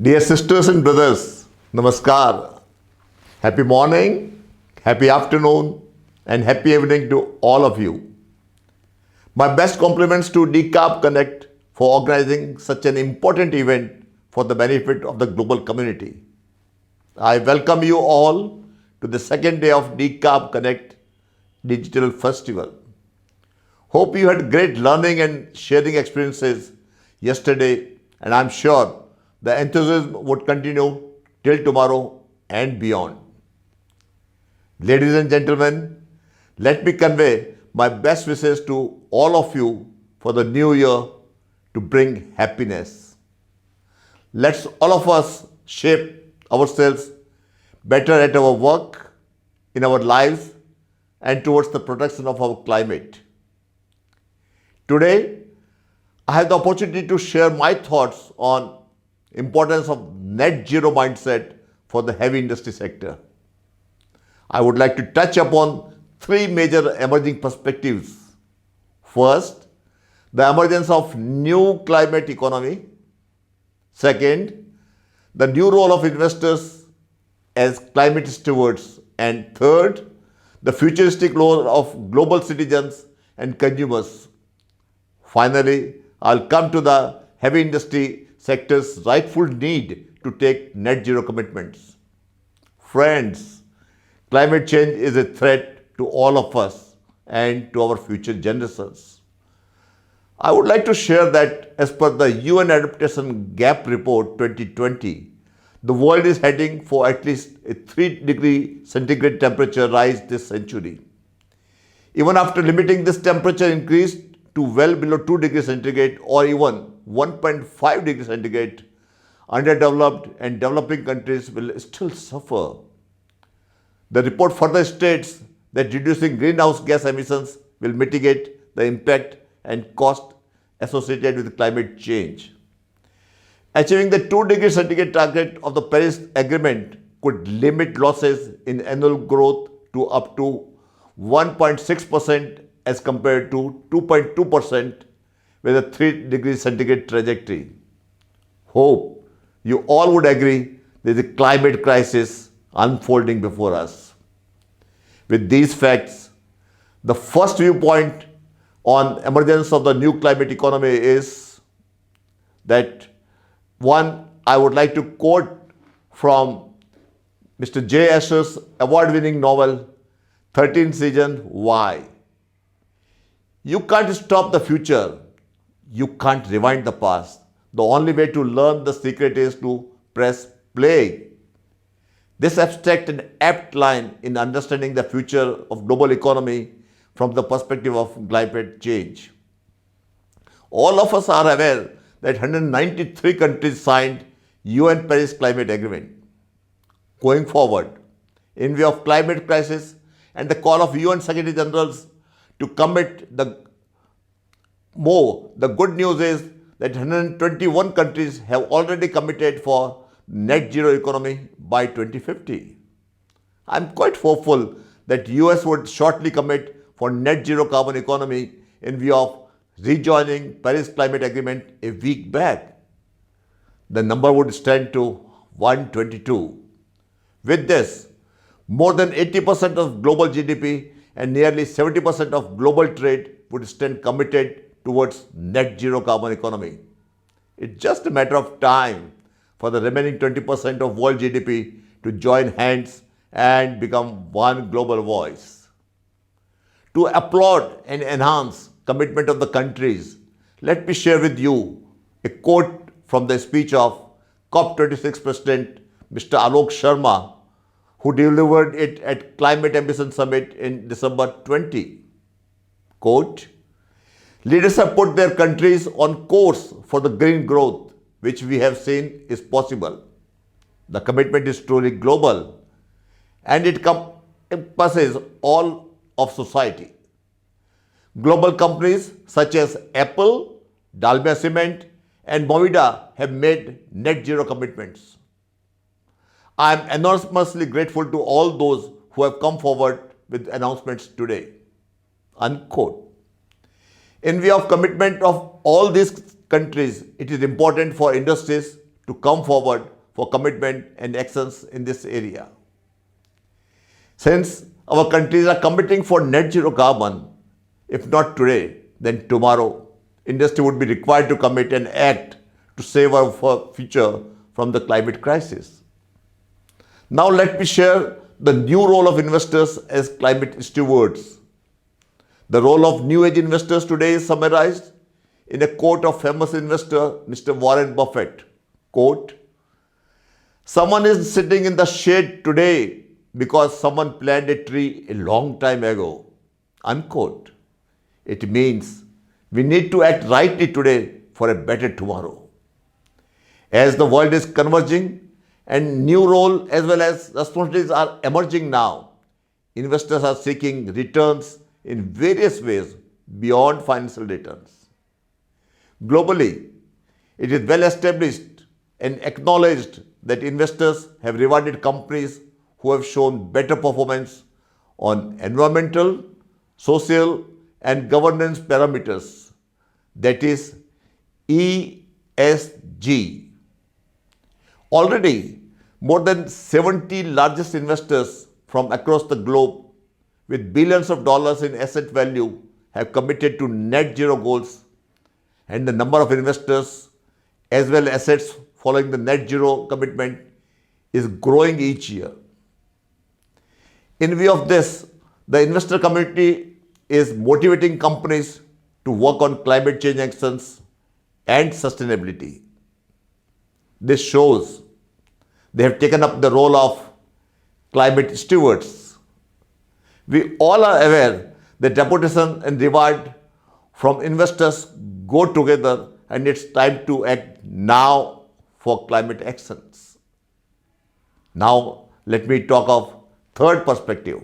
Dear sisters and brothers, Namaskar. Happy morning, happy afternoon, and happy evening to all of you. My best compliments to Decarb Connect for organizing such an important event for the benefit of the global community. I welcome you all to the second day of Decarb Connect Digital Festival. Hope you had great learning and sharing experiences yesterday, and I'm sure the enthusiasm would continue till tomorrow and beyond. Ladies and gentlemen, let me convey my best wishes to all of you for the new year to bring happiness. Let's all of us shape ourselves better at our work, in our lives, and towards the protection of our climate. Today, I have the opportunity to share my thoughts on importance of net zero mindset for the heavy industry sector. I would like to touch upon three major emerging perspectives. First, the emergence of new climate economy. Second, the new role of investors as climate stewards. And third, the futuristic role of global citizens and consumers. Finally, I'll come to the heavy industry sector's rightful need to take net zero commitments. Friends, climate change is a threat to all of us and to our future generations. I would like to share that as per the UN Adaptation Gap Report 2020, the world is heading for at least a 3 degree centigrade temperature rise this century. Even after limiting this temperature increase to well below 2 degrees centigrade or even 1.5 degrees centigrade, underdeveloped and developing countries will still suffer. The report further states that reducing greenhouse gas emissions will mitigate the impact and cost associated with climate change. Achieving the 2 degree centigrade target of the Paris Agreement could limit losses in annual growth to up to 1.6% as compared to 2.2% with a 3 degree centigrade trajectory. Hope you all would agree there is a climate crisis unfolding before us. With these facts, the first viewpoint on emergence of the new climate economy is that one, I would like to quote from Mr. J. Asher's award-winning novel, 13th Season, Why? You can't stop the future. You can't rewind the past. The only way to learn the secret is to press play. This abstract and apt line in understanding the future of global economy from the perspective of climate change. All of us are aware that 193 countries signed UN Paris Climate Agreement. Going forward, in view of climate crisis and the call of UN Secretary Generals to commit the good news is that 121 countries have already committed for net zero economy by 2050. I'm quite hopeful that US would shortly commit for net zero carbon economy in view of rejoining Paris Climate Agreement a week back. The number would stand to 122. With this, more than 80% of global GDP and nearly 70% of global trade would stand committed towards net zero carbon economy. It's just a matter of time for the remaining 20% of world GDP to join hands and become one global voice. To applaud and enhance commitment of the countries, let me share with you a quote from the speech of COP26 President Mr. Alok Sharma, who delivered it at Climate Ambition Summit in December 20. Quote, leaders have put their countries on course for the green growth, which we have seen is possible. The commitment is truly global and it encompasses all of society. Global companies such as Apple, Dalmia Cement, and Movida have made net zero commitments. I am enormously grateful to all those who have come forward with announcements today. Unquote. In view of commitment of all these countries, it is important for industries to come forward for commitment and actions in this area. Since our countries are committing for net zero carbon, if not today, then tomorrow, industry would be required to commit and act to save our future from the climate crisis. Now let me share the new role of investors as climate stewards. The role of new age investors today is summarized in a quote of famous investor Mr. Warren Buffett. Quote, "Someone is sitting in the shade today because someone planted a tree a long time ago." Unquote. It means we need to act rightly today for a better tomorrow. As the world is converging and new role as well as responsibilities are emerging now, investors are seeking returns in various ways beyond financial returns. Globally, it is well established and acknowledged that investors have rewarded companies who have shown better performance on environmental, social, and governance parameters, that is ESG. Already, more than 70 largest investors from across the globe with billions of dollars in asset value have committed to net zero goals, and the number of investors as well as assets following the net zero commitment is growing each year. In view of this, the investor community is motivating companies to work on climate change actions and sustainability. This shows they have taken up the role of climate stewards. We all are aware that reputation and reward from investors go together, and it's time to act now for climate actions. Now, let me talk of third perspective.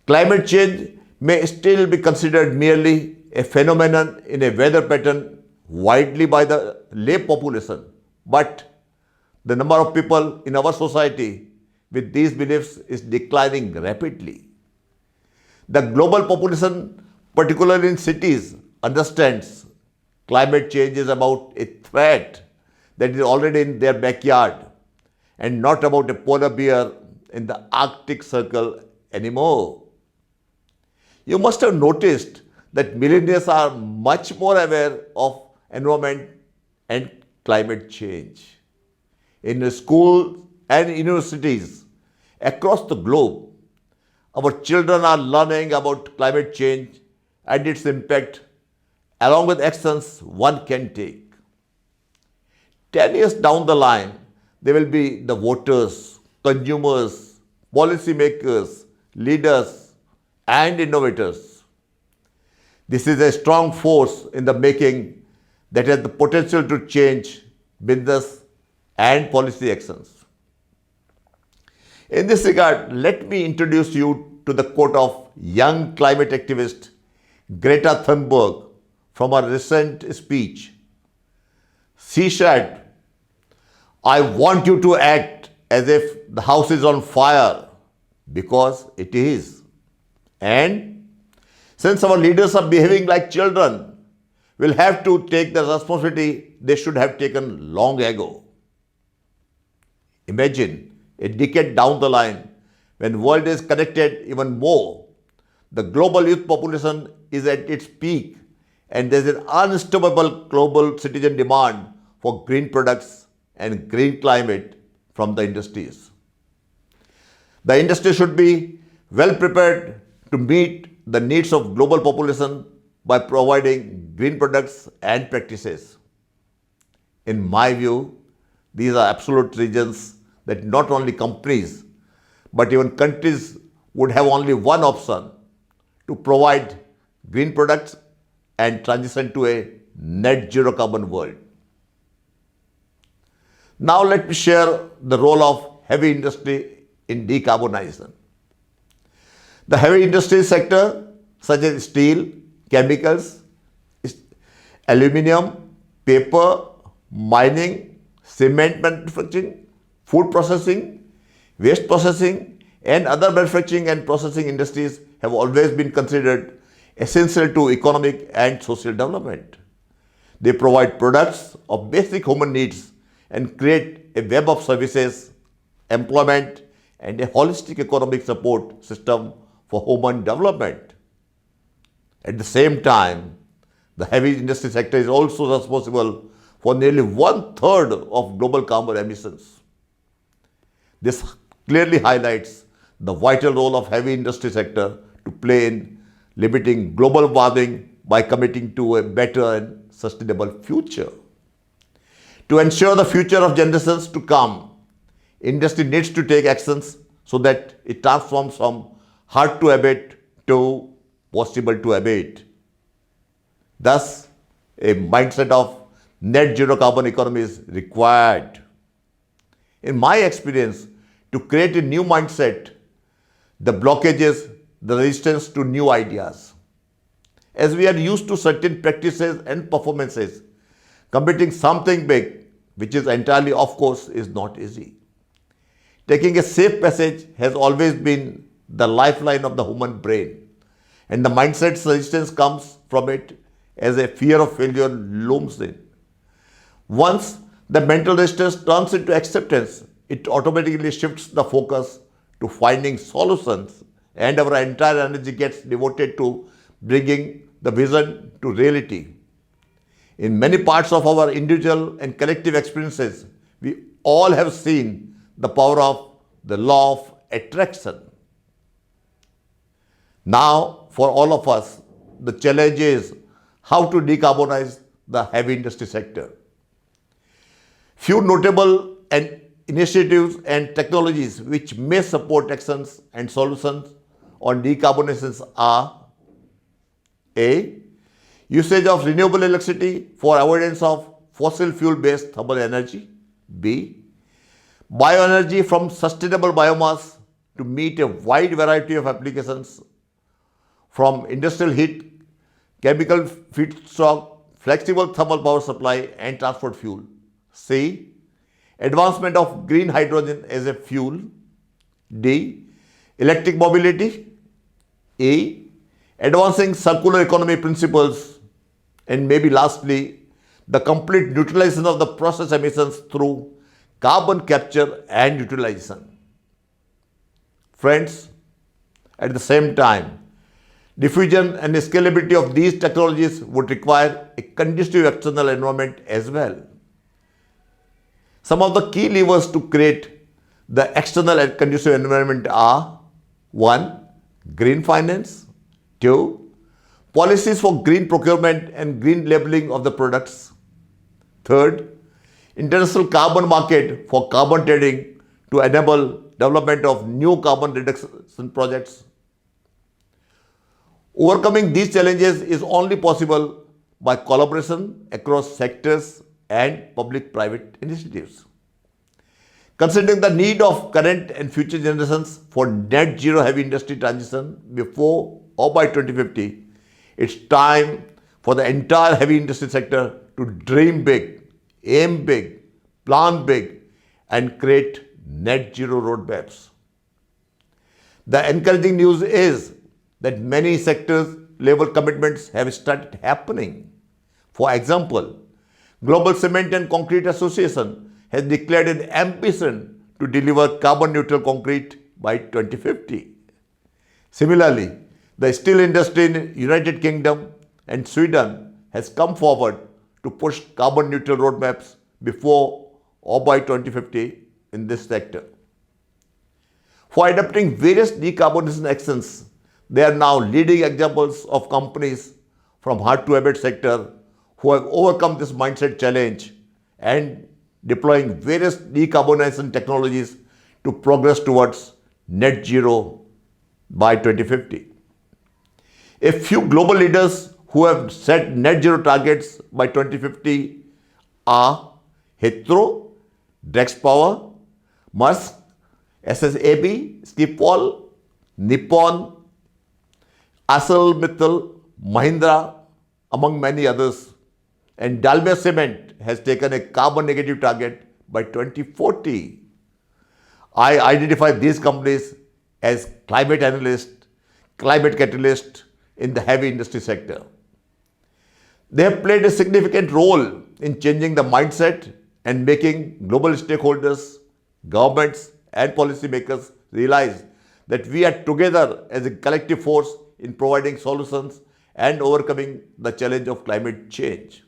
Climate change may still be considered merely a phenomenon in a weather pattern widely by the lay population, but the number of people in our society with these beliefs is declining rapidly. The global population, particularly in cities, understands climate change is about a threat that is already in their backyard and not about a polar bear in the Arctic Circle anymore. You must have noticed that millennials are much more aware of environment and climate change. In schools and universities across the globe, our children are learning about climate change and its impact, along with actions one can take. 10 years down the line, they will be the voters, consumers, policymakers, leaders, and innovators. This is a strong force in the making that has the potential to change business and policy actions. In this regard, let me introduce you to the quote of young climate activist Greta Thunberg from her recent speech. She said, "I want you to act as if the house is on fire, because it is. And since our leaders are behaving like children, we'll have to take the responsibility they should have taken long ago." Imagine a decade down the line, when world is connected even more, the global youth population is at its peak, and there's an unstoppable global citizen demand for green products and green climate from the industries. The industry should be well prepared to meet the needs of global population by providing green products and practices. In my view, these are absolute reasons that not only companies but even countries would have only one option: to provide green products and transition to a net zero carbon world. Now let me share the role of heavy industry in decarbonization. The heavy industry sector, such as steel, chemicals, aluminium, paper, mining, cement manufacturing, food processing, waste processing, and other manufacturing and processing industries have always been considered essential to economic and social development. They provide products of basic human needs and create a web of services, employment, and a holistic economic support system for human development. At the same time, the heavy industry sector is also responsible for nearly one-third of global carbon emissions. This clearly highlights the vital role of heavy industry sector to play in limiting global warming by committing to a better and sustainable future. To ensure the future of generations to come, industry needs to take actions so that it transforms from hard to abate to possible to abate. Thus, a mindset of net zero carbon economy is required. In my experience, to create a new mindset, the blockages, the resistance to new ideas. As we are used to certain practices and performances, committing something big, which is entirely off course, is not easy. Taking a safe passage has always been the lifeline of the human brain, and the mindset's resistance comes from it as a fear of failure looms in. Once the mental resistance turns into acceptance, it automatically shifts the focus to finding solutions, and our entire energy gets devoted to bringing the vision to reality. In many parts of our individual and collective experiences, we all have seen the power of the law of attraction. Now, for all of us, the challenge is how to decarbonize the heavy industry sector. Few notable and initiatives and technologies which may support actions and solutions on decarbonization are: A. Usage of renewable electricity for avoidance of fossil fuel-based thermal energy. B. Bioenergy from sustainable biomass to meet a wide variety of applications from industrial heat, chemical feedstock, flexible thermal power supply, and transport fuel. C. Advancement of green hydrogen as a fuel. D. Electric mobility. E. Advancing circular economy principles. And maybe lastly, the complete neutralization of the process emissions through carbon capture and utilization. Friends, at the same time, diffusion and scalability of these technologies would require a conducive external environment as well. Some of the key levers to create the external and conducive environment are: 1. Green finance. 2. Policies for green procurement and green labeling of the products. 3. International carbon market for carbon trading to enable development of new carbon reduction projects. Overcoming these challenges is only possible by collaboration across sectors and public-private initiatives. Considering the need of current and future generations for net zero heavy industry transition before or by 2050, it's time for the entire heavy industry sector to dream big, aim big, plan big, and create net zero roadmaps. The encouraging news is that many sectors level commitments have started happening. For example, Global Cement and Concrete Association has declared an ambition to deliver carbon neutral concrete by 2050. Similarly, the steel industry in United Kingdom and Sweden has come forward to push carbon neutral roadmaps before or by 2050 in this sector. For adopting various decarbonization actions, there are now leading examples of companies from hard to abate sector who have overcome this mindset challenge and deploying various decarbonization technologies to progress towards net zero by 2050. A few global leaders who have set net zero targets by 2050 are Heathrow, Drax Power, Maersk, SSAB, Schiphol, Nippon, ArcelorMittal, Mahindra, among many others. And Dalmia Cement has taken a carbon negative target by 2040. I identify these companies as climate analysts, climate catalysts in the heavy industry sector. They have played a significant role in changing the mindset and making global stakeholders, governments, and policymakers realize that we are together as a collective force in providing solutions and overcoming the challenge of climate change.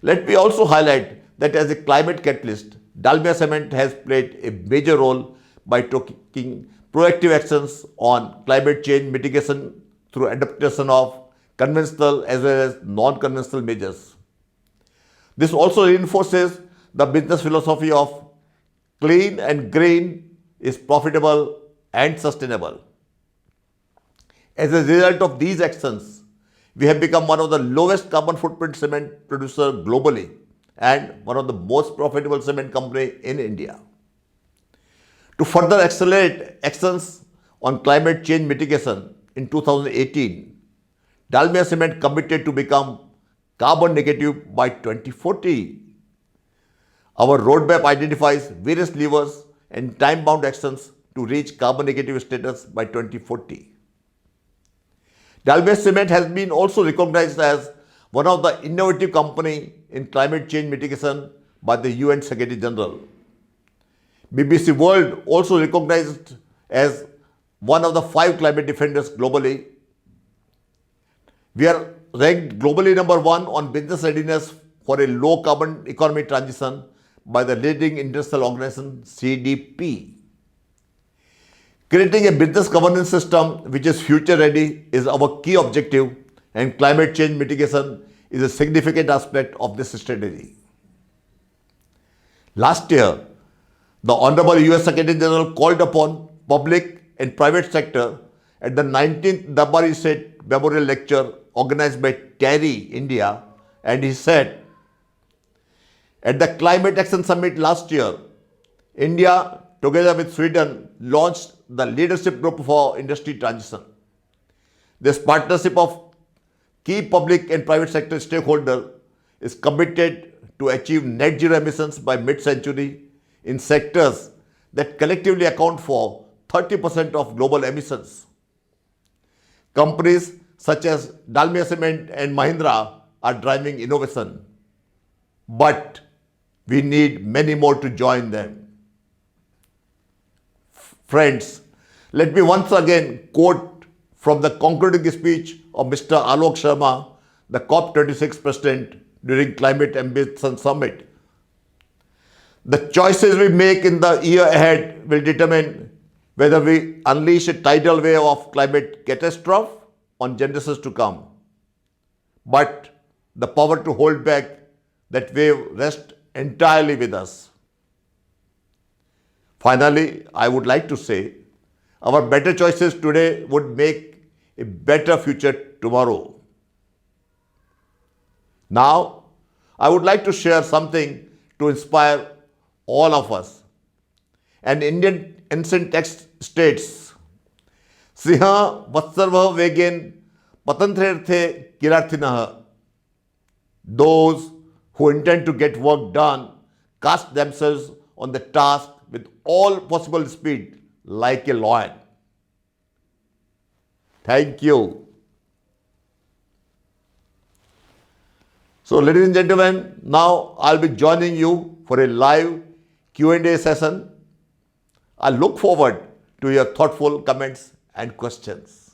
Let me also highlight that as a climate catalyst, Dalmia Cement has played a major role by taking proactive actions on climate change mitigation through adaptation of conventional as well as non-conventional measures. This also reinforces the business philosophy of clean and green is profitable and sustainable. As a result of these actions, we have become one of the lowest carbon footprint cement producer globally and one of the most profitable cement company in India. To further accelerate actions on climate change mitigation in 2018, Dalmia Cement committed to become carbon negative by 2040. Our roadmap identifies various levers and time-bound actions to reach carbon negative status by 2040. Dalmia Cement has been also recognized as one of the innovative company in climate change mitigation by the UN Secretary General. BBC World also recognized as one of the 5 climate defenders globally. We are ranked globally number 1 on business readiness for a low carbon economy transition by the leading international organization CDP. Creating a business governance system which is future ready is our key objective, and climate change mitigation is a significant aspect of this strategy. Last year, the Honorable US Secretary General called upon public and private sector at the 19th Dabari State Memorial Lecture organized by TERI India, and he said, at the Climate Action Summit last year, India together with Sweden launched the Leadership Group for Industry Transition. This partnership of key public and private sector stakeholders is committed to achieve net zero emissions by mid-century in sectors that collectively account for 30% of global emissions. Companies such as Dalmia Cement and Mahindra are driving innovation, but we need many more to join them. Friends, let me once again quote from the concluding speech of Mr. Alok Sharma, the COP26 President during Climate Ambition Summit. The choices we make in the year ahead will determine whether we unleash a tidal wave of climate catastrophe on generations to come. But the power to hold back that wave rests entirely with us. Finally, I would like to say, our better choices today would make a better future tomorrow. Now, I would like to share something to inspire all of us. An Indian ancient text states, Siha vatsarva vegen patanthrerthe kirarthinah. Those who intend to get work done cast themselves on the task with all possible speed like a lion. Thank you. So, ladies and gentlemen, now I'll be joining you for a live Q&A session. I look forward to your thoughtful comments and questions.